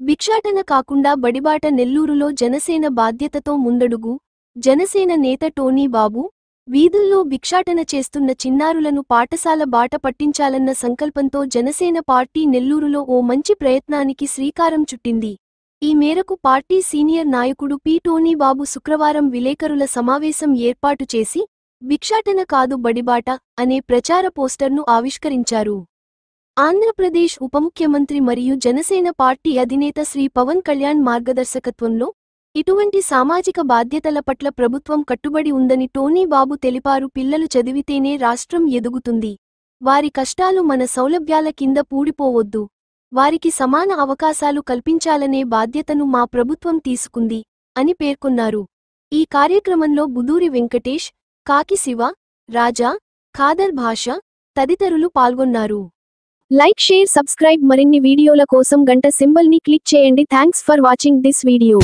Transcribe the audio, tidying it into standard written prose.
భిక్షాటన కాకుండా బడిబాట నెల్లూరులో జనసేన బాధ్యతతో ముందడుగు. జనసేన నేత టోనీ బాబు వీధుల్లో భిక్షాటన చేస్తున్న చిన్నారులను పాఠశాల బాట పట్టించాలన్న సంకల్పంతో జనసేన పార్టీ నెల్లూరులో ఓ మంచి ప్రయత్నానికి శ్రీకారం చుట్టింది. ఈ మేరకు పార్టీ సీనియర్ నాయకుడు పి. టోనీ బాబు శుక్రవారం విలేకరుల సమావేశం ఏర్పాటు చేసి భిక్షాటన కాదు బడిబాట అనే ప్రచార పోస్టర్ను ఆవిష్కరించారు. ఆంధ్రప్రదేశ్ ఉప ముఖ్యమంత్రి మరియు జనసేన పార్టీ అధినేత శ్రీ పవన్ కళ్యాణ్ మార్గదర్శకత్వంలో ఇటువంటి సామాజిక బాధ్యతల పట్ల ప్రభుత్వం కట్టుబడి ఉందని టోనీ బాబు తెలిపారు. పిల్లలు చదివితేనే రాష్ట్రం ఎదుగుతుంది. వారి కష్టాలు మన సౌలభ్యాల కింద పూడిపోవద్దు. వారికి సమాన అవకాశాలు కల్పించాలనే బాధ్యతను మా ప్రభుత్వం తీసుకుంది అని పేర్కొన్నారు. ఈ కార్యక్రమంలో బుదూరి వెంకటేష్, కాకి శివ, రాజా, ఖాదర్ భాష తదితరులు పాల్గొన్నారు. Like, share, subscribe. మరిన్ని వీడియోల కోసం గంట సింబల్ ని క్లిక్ చేయండి. Thanks for watching this video.